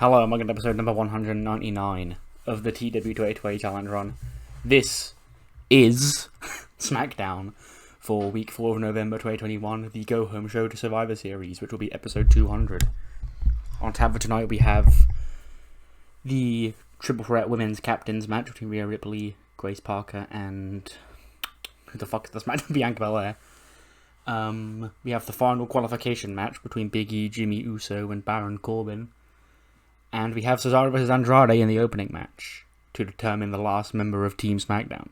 Hello, and welcome to episode number 199 of the TEW 2020 Challenge Run. This is SmackDown for week 4 of November 2021, the go-home show to Survivor Series, which will be episode 200. On tap for tonight, we have the Triple Threat Women's Captains match between Rhea Ripley, Grace Parker, and... who the fuck is this match? Bianca Belair. We have the final qualification match between Big E, Jimmy Uso, and Baron Corbin. And we have Cesaro vs Andrade in the opening match to determine the last member of Team SmackDown.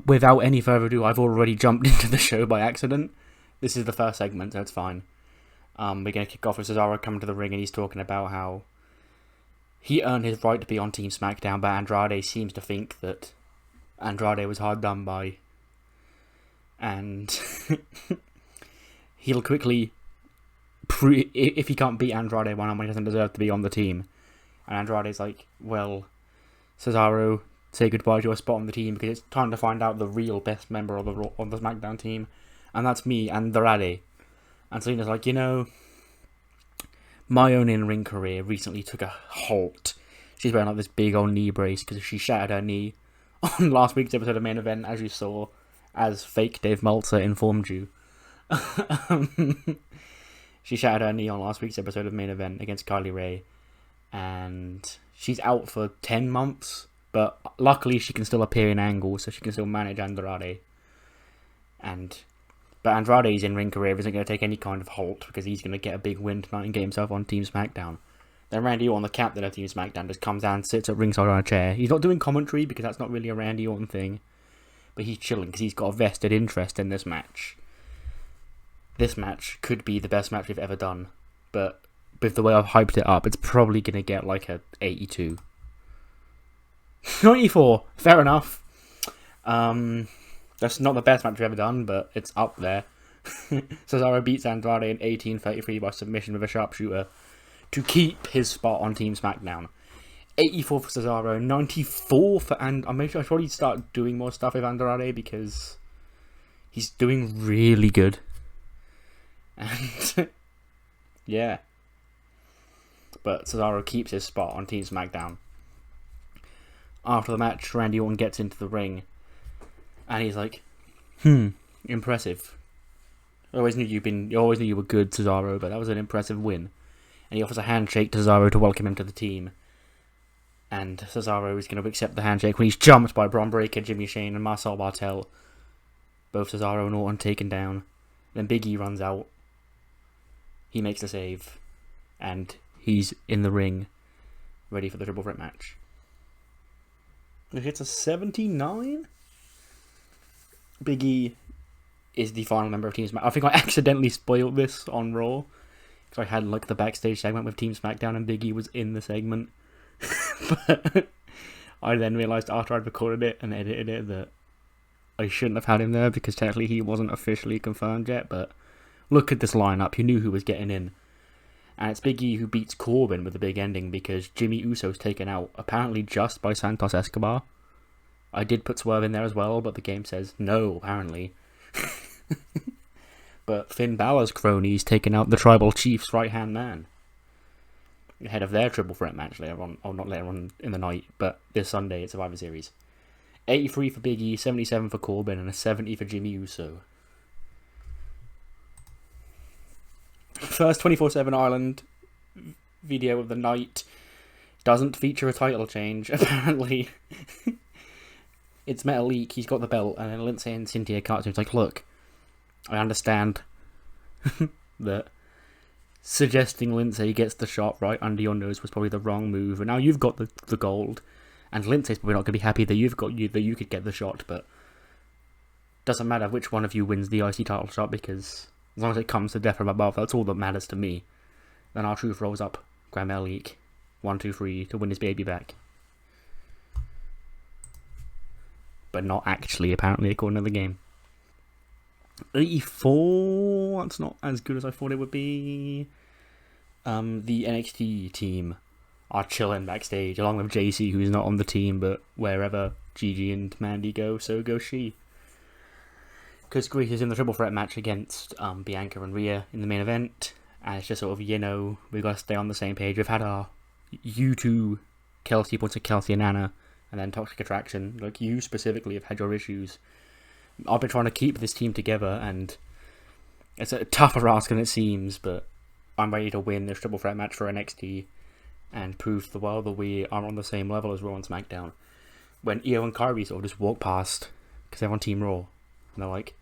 Without any further ado, I've already jumped into the show by accident. This is the first segment, so it's fine. We're going to kick off with Cesaro coming to the ring, and he's talking about how he earned his right to be on Team SmackDown, but Andrade seems to think that Andrade was hard done by. And he'll quickly... if he can't beat Andrade one-on-one, he doesn't deserve to be on the team. And Andrade's like, well, Cesaro, say goodbye to your spot on the team because it's time to find out the real best member of the SmackDown team. And that's me, Andrade. And Selena's like, you know, my own in-ring career recently took a halt. She's wearing like this big old knee brace because she shattered her knee on last week's episode of Main Event, as you saw, as fake Dave Meltzer informed you. She shattered her knee on last week's episode of Main Event against Kylie Ray, and she's out for 10 months, but luckily she can still appear in angles, so she can still manage Andrade. But Andrade's in-ring career isn't going to take any kind of halt, because he's going to get a big win tonight and get himself on Team SmackDown. Then Randy Orton, the captain of Team SmackDown, just comes down and sits at ringside on a chair. He's not doing commentary, because that's not really a Randy Orton thing, but he's chilling, because he's got a vested interest in this match. This match could be the best match we've ever done, but with the way I've hyped it up, it's probably going to get like a 82. 94, fair enough. That's not the best match we've ever done, but it's up there. Cesaro beats Andrade in 18:33 by submission with a sharpshooter to keep his spot on Team SmackDown. 84 for Cesaro, 94 for I should probably start doing more stuff with Andrade because he's doing really good. And yeah, but Cesaro keeps his spot on Team SmackDown. After the match, Randy Orton gets into the ring, and he's like, impressive. I always knew you were good, Cesaro, but that was an impressive win." And he offers a handshake to Cesaro to welcome him to the team. And Cesaro is going to accept the handshake when he's jumped by Braun Breaker, Jimmy Shane, and Marcel Bartel. Both Cesaro and Orton taken down. Then Big E runs out. He makes the save, and he's in the ring, ready for the triple threat match. It hits a 79? Big E is the final member of Team SmackDown. I think I accidentally spoiled this on Raw, because I had like the backstage segment with Team SmackDown, and Big E was in the segment. But I then realised after I'd recorded it and edited it that I shouldn't have had him there, because technically he wasn't officially confirmed yet, but look at this lineup, you knew who was getting in. And it's Big E who beats Corbin with a big ending, because Jimmy Uso's taken out, apparently just by Santos Escobar. I did put Swerve in there as well, but the game says no, apparently. But Finn Balor's cronies taken out the Tribal Chief's right-hand man, ahead of their triple threat match later on, or not later on in the night, but this Sunday at Survivor Series. 83 for Big E, 77 for Corbin, and a 70 for Jimmy Uso. First 24/7 Ireland video of the night doesn't feature a title change, apparently. It's Metalik, he's got the belt, and then Lince and Cynthia cut to him. It's like, look, I understand that suggesting Lince gets the shot right under your nose was probably the wrong move, and now you've got the gold, and Lince's probably not going to be happy that you could get the shot, but doesn't matter which one of you wins the IC title shot, because as long as it comes to death from above, that's all that matters to me. Then R-Truth rolls up Graham Metalik 1, 2, 3 to win his baby back. But not actually, apparently, according to the game. 84, that's not as good as I thought it would be. The NXT team are chilling backstage, along with JC, who's not on the team, but wherever Gigi and Mandy go, so goes she. because Greece is in the triple threat match against Bianca and Rhea in the main event, And it's just sort of, we've got to stay on the same page. We've had our you Kelsey points at Kelsey and Anna, and then Toxic Attraction. Like, you specifically have had your issues. I've been trying to keep this team together, and it's a tougher ask than it seems, but I'm ready to win this triple threat match for NXT and prove to the world that we are on the same level as Raw and SmackDown. When Io and Kyrie sort of just walk past, because they're on Team Raw, and they're like,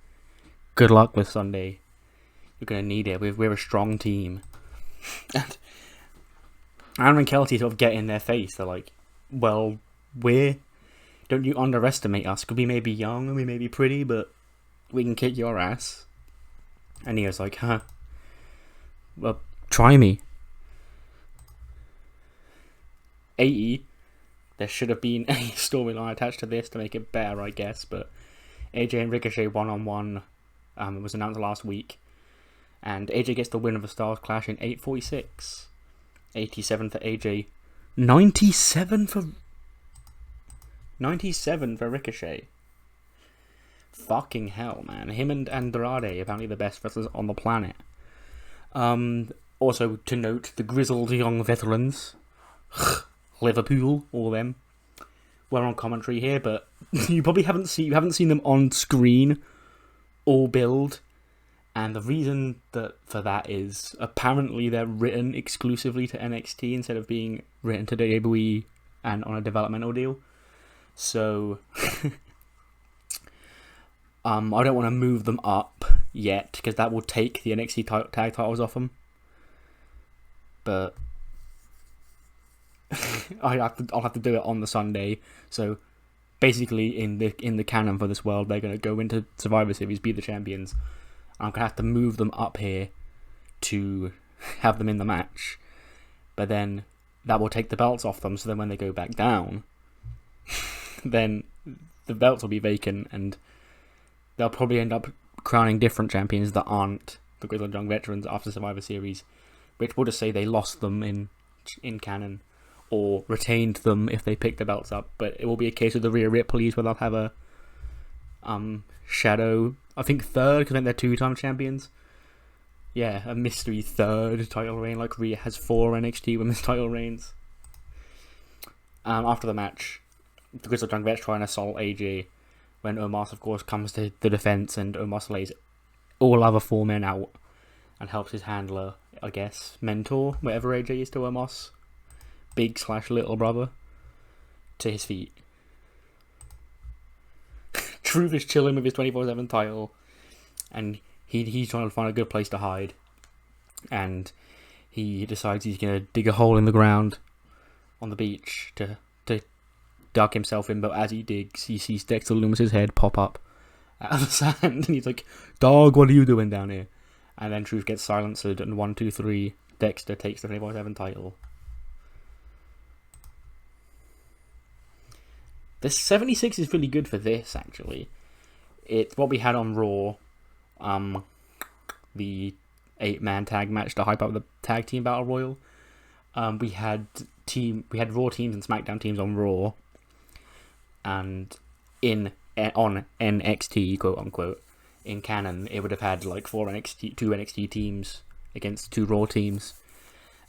good luck with Sunday. You're going to need it. We're a strong team. And Anna and Kelsey sort of get in their face. They're like, well, don't you underestimate us, because we may be young and we may be pretty, but we can kick your ass. And Io's like, huh? Well, try me. 80. There should have been a storyline attached to this to make it better, I guess, but AJ and Ricochet one-on-one was announced last week, and AJ gets the win of the Stars Clash in 8:46. 87 for AJ, 97 for Ricochet. Fucking hell, man. Him and Andrade, apparently the best wrestlers on the planet. Also, to note, the grizzled young veterans, Liverpool, all them, were on commentary here, but you probably haven't seen them on screen or build, and the reason for that is apparently they're written exclusively to NXT instead of being written to WWE and on a developmental deal. So I don't want to move them up yet, because that will take the NXT tag titles off them. But I'll have to do it on the Sunday. So basically, in the canon for this world, they're going to go into Survivor Series, be the champions. I'm going to have to move them up here to have them in the match. But then that will take the belts off them, so then when they go back down, then the belts will be vacant, and they'll probably end up crowning different champions that aren't the Grizzled Young Veterans after Survivor Series, which will just say they lost them in canon, or retained them if they picked the belts up. But it will be a case of the Rhea Ripley's where they'll have a shadow, I think third, because I think they're two-time champions. Yeah, a mystery third title reign, like Rhea has 4 NXT women's title reigns. After the match, the Grizzled Young Vets try and assault AJ, when Omos, of course, comes to the defense, and Omos lays all other 4 men out and helps his handler, I guess, mentor, whatever AJ is to Omos, big/little brother, to his feet. Truth is chilling with his 24/7 title, and he's trying to find a good place to hide, and he decides he's going to dig a hole in the ground on the beach to duck himself in, but as he digs, he sees Dexter Lumis's head pop up out of the sand, and he's like, dog, what are you doing down here? And then Truth gets silenced, and 1, 2, 3, Dexter takes the 24/7 title. The 76 is really good for this, actually. It's what we had on Raw, the 8-man tag match to hype up the tag team battle royal. We had Raw teams and SmackDown teams on Raw, and on NXT, quote unquote, in canon, it would have had like 2 NXT teams against 2 Raw teams.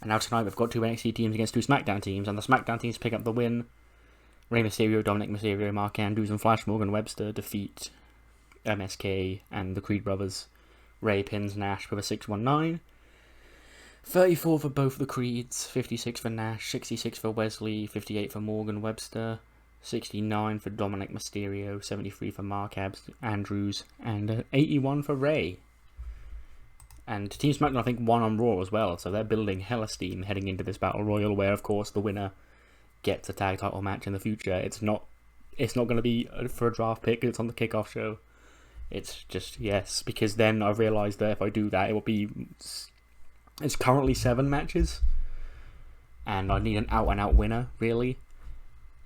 And now tonight we've got 2 NXT teams against 2 SmackDown teams, and the SmackDown teams pick up the win. Rey Mysterio, Dominic Mysterio, Mark Andrews, and Flash Morgan Webster defeat MSK and the Creed brothers. Rey pins Nash with a 619. 34 for both the Creeds, 56 for Nash, 66 for Wesley, 58 for Morgan Webster, 69 for Dominic Mysterio, 73 for Mark Andrews, and 81 for Rey. And Team SmackDown, I think, won on Raw as well, so they're building hella steam heading into this Battle Royal, where, of course, the winner gets a tag title match in the future. It's not going to be for a draft pick, it's on the kickoff show. It's just, yes, because then I realised that if I do that, it will be... It's currently 7 matches, and I need an out-and-out winner, really.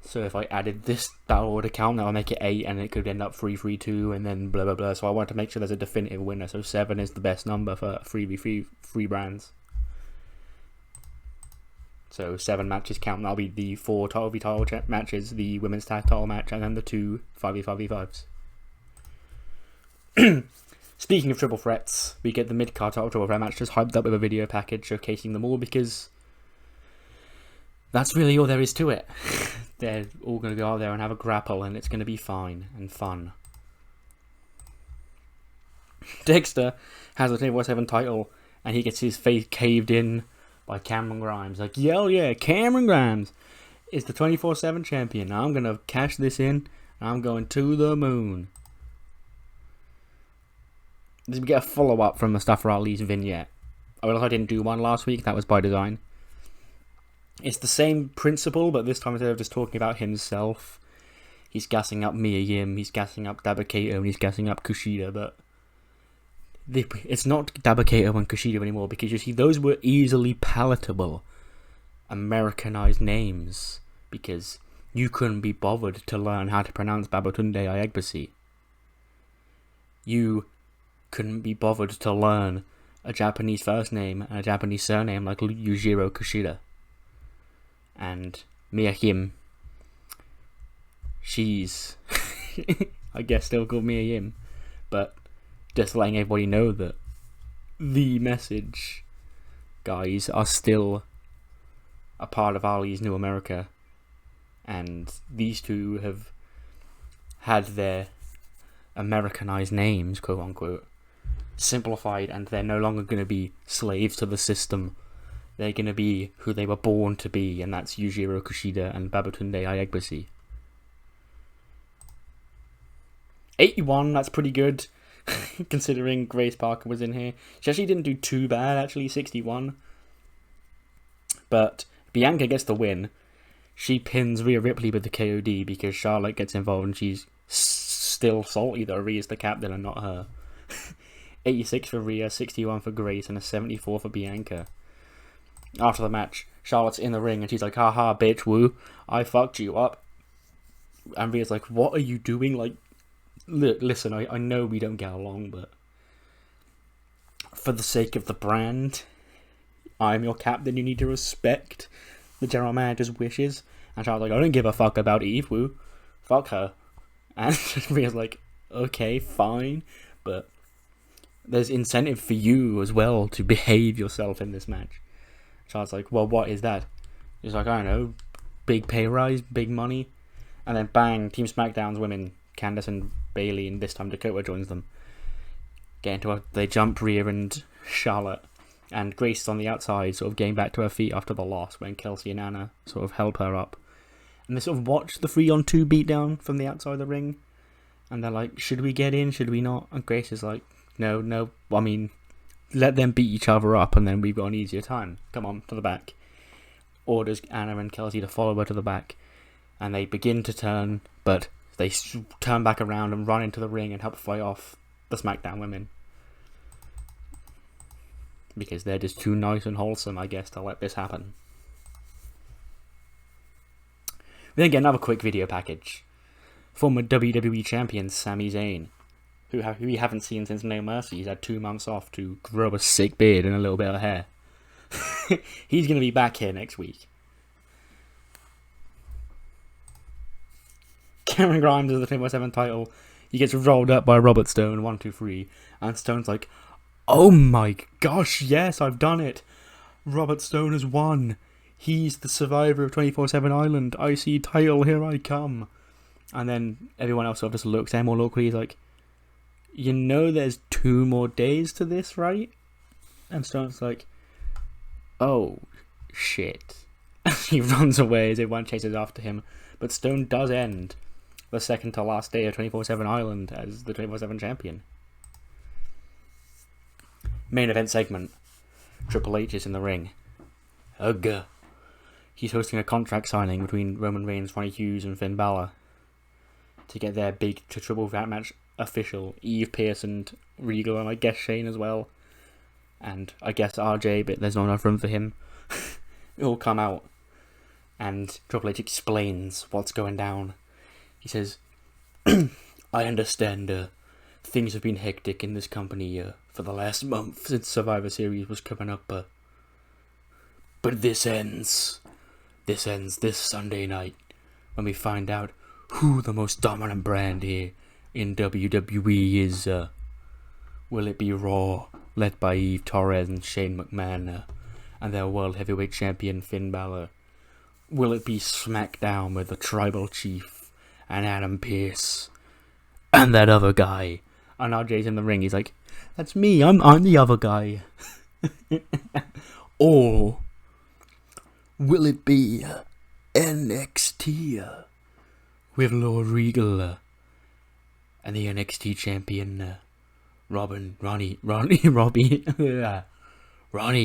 So if I added this Battle Royal account, that would make it 8, and it could end up 3-3-2, and then blah blah blah. So I want to make sure there's a definitive winner, so 7 is the best number for 3v3 brands. So 7 matches count, that'll be the 4 title v title matches, the women's tag title match, and then the 2 5v5v5s. Speaking of triple threats, we get the Midcard title triple threat match just hyped up with a video package showcasing them all, because that's really all there is to it. They're all going to go out there and have a grapple, and it's going to be fine and fun. Dexter has the 24/7 title, and he gets his face caved in by Cameron Grimes. Like, hell yeah, Cameron Grimes is the 24/7 champion. I'm going to cash this in, and I'm going to the moon. We get a follow-up from Mustafa Ali's vignette. I realised I didn't do one last week. That was by design. It's the same principle, but this time instead of just talking about himself, he's gassing up Mia Yim, he's gassing up Dabba-Kato, and he's gassing up Kushida, but it's not Dabba-Kato and Kushida anymore, because you see, those were easily palatable Americanized names, because you couldn't be bothered to learn how to pronounce Babatunde Ayagbasi. You couldn't be bothered to learn a Japanese first name and a Japanese surname like Yujiro Kushida. And Mia Yim, she's, I guess, still called Mia Yim, but just letting everybody know that the Message guys are still a part of Ali's New America, and these two have had their Americanized names, quote unquote, simplified, and they're no longer going to be slaves to the system. They're going to be who they were born to be, and that's Yujiro Kushida and Babatunde Ayagbasi. 81, that's pretty good, considering Grace Parker was in here. She actually didn't do too bad, actually, 61. But Bianca gets the win. She pins Rhea Ripley with the KOD because Charlotte gets involved, and she's still salty that Rhea's the captain and not her. 86 for Rhea, 61 for Grace, and a 74 for Bianca. After the match, Charlotte's in the ring, and she's like, haha, bitch, woo, I fucked you up. And Rhea's like, what are you doing? Like, listen, I know we don't get along, but for the sake of the brand, I'm your captain, you need to respect the general manager's wishes. And Charlotte's like, I don't give a fuck about Eve, woo, fuck her. And Rhea's like, okay, fine, but there's incentive for you as well to behave yourself in this match. Charlotte's like, well, what is that? He's like, I don't know, big pay rise, big money. And then bang, Team SmackDown's women, Candice and Bayley, and this time Dakota joins them. They jump Rhea and Charlotte, and Grace is on the outside, sort of getting back to her feet after the loss when Kelsey and Anna sort of help her up. And they sort of watch the 3-on-2 beatdown from the outside of the ring, and they're like, should we get in, should we not? And Grace is like, no, I mean, let them beat each other up and then we've got an easier time. Come on, to the back. Orders Anna and Kelsey to follow her to the back, and they begin to turn, but they turn back around and run into the ring and help fight off the SmackDown women. Because they're just too nice and wholesome, I guess, to let this happen. We then get another quick video package. Former WWE Champion Sami Zayn, who we haven't seen since No Mercy. He's had 2 months off to grow a sick beard and a little bit of hair. He's going to be back here next week. Cameron Grimes is the 24/7 title. He gets rolled up by Robert Stone, 1, 2, 3. And Stone's like, oh my gosh, yes, I've done it. Robert Stone has won. He's the survivor of 24/7 Island. IC title, here I come. And then everyone else sort of just looks at him all awkwardly. He's like, you know there's 2 more days to this, right? And Stone's like, oh, shit. He runs away as everyone chases after him. But Stone does end the second to last day of 24/7 Island as the 24/7 champion. Main event segment. Triple H is in the ring. Ugh. He's hosting a contract signing between Roman Reigns, Ronnie Hughes, and Finn Balor to get their big triple threat match official. Eve, Pierce, and Regal, and I guess Shane as well. And I guess RJ, but there's not enough room for him. It all come out. And Triple H explains what's going down. He says, I understand things have been hectic in this company for the last month since Survivor Series was coming up. But this ends. This ends this Sunday night when we find out who the most dominant brand here in WWE is. Will it be Raw, led by Eve Torres and Shane McMahon, and their World Heavyweight Champion Finn Balor? Will it be SmackDown with the Tribal Chief and Adam Pearce and that other guy? And now Jay's in the ring. He's like, "That's me. I'm the other guy." Or will it be NXT with Regal and the NXT champion Ronnie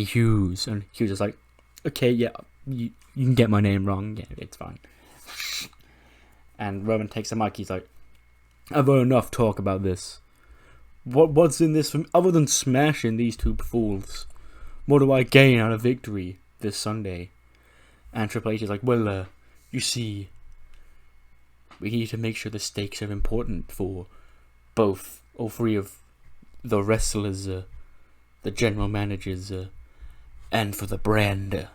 Hughes? And Hughes is like, "Okay, yeah, you can get my name wrong. Yeah, it's fine." And Roman takes the mic. He's like, "I've heard enough talk about this. What's in this for me, other than smashing these two fools? What do I gain out of victory this Sunday?" And Triple H is like, "Well, you see, we need to make sure the stakes are important for all three of the wrestlers, the general managers, and for the brand.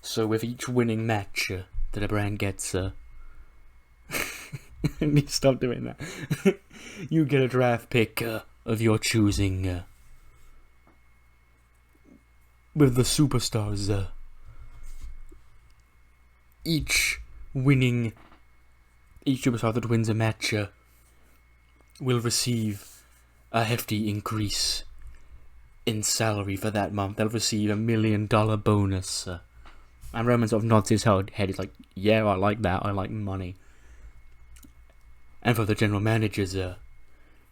So with each winning match that a brand gets, stop doing that. You get a draft pick of your choosing, with the superstars. Each superstar that wins a match will receive a hefty increase in salary for that month. They'll receive $1 million bonus." And Roman sort of nods his head. He's like, "Yeah, I like that. I like money." And for the general managers,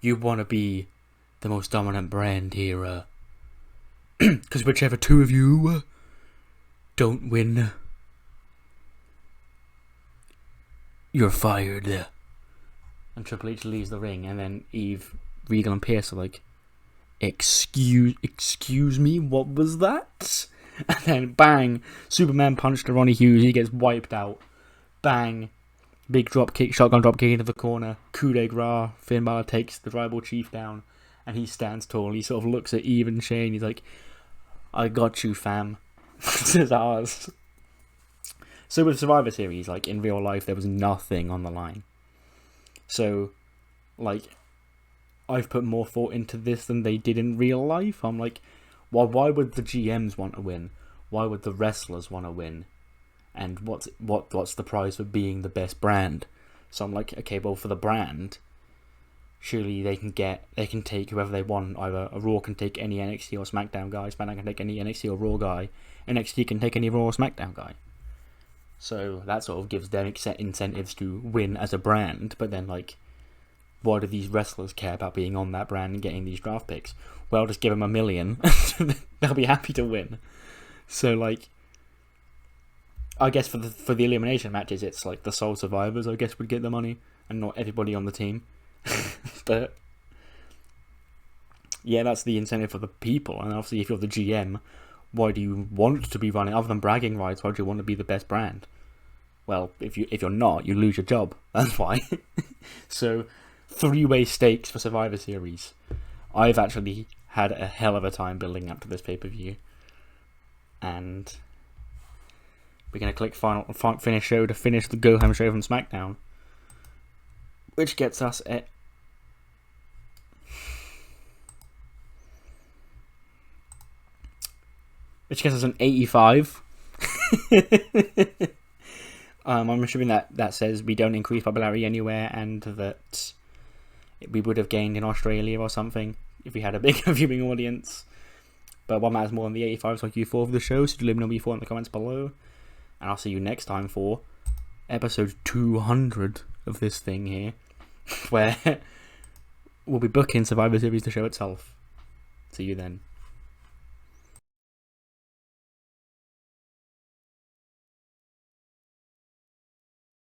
you want to be the most dominant brand here. Because whichever two of you don't win, you're fired. And Triple H leaves the ring, and then Eve, Regal, and Pearce are like, Excuse me, what was that?" And then bang, Superman punch to Ronnie Hughes. He gets wiped out. Bang, big drop kick, shotgun drop kick into the corner. Coup de grace. Finn Balor takes the tribal chief down, and he stands tall. He sort of looks at Eve and Shane. He's like, "I got you, fam." This is ours. So with Survivor Series, like in real life, there was nothing on the line. So, like, I've put more thought into this than they did in real life. I'm like, well, why would the GMs want to win? Why would the wrestlers want to win? And what's the prize for being the best brand? So I'm like, okay, well, for the brand, surely they can take whoever they want. Either a Raw can take any NXT or SmackDown guy, SmackDown can take any NXT or Raw guy, NXT can take any Raw or SmackDown guy. So that sort of gives them incentives to win as a brand. But then, like, why do these wrestlers care about being on that brand and getting these draft picks? Well, just give them $1 million. They'll be happy to win. So, like, I guess for the elimination matches, it's like the sole survivors, I guess, would get the money, and not everybody on the team. But yeah, that's the incentive for the people. And obviously, if you're the GM, why do you want to be running? Other than bragging rights, why do you want to be the best brand? Well, if you're not, you lose your job. That's why. So, 3-way stakes for Survivor Series. I've actually had a hell of a time building up to this pay-per-view, and we're gonna click finish show to finish the Go Home show from SmackDown, which gets us at an 85. I'm assuming that says we don't increase popularity anywhere, and that we would have gained in Australia or something if we had a bigger viewing audience. But what matters more than the 85 is like you 4 of the show, so do let me know what you thought in the comments below. And I'll see you next time for episode 200 of this thing here, where we'll be booking Survivor Series, the show itself. See you then.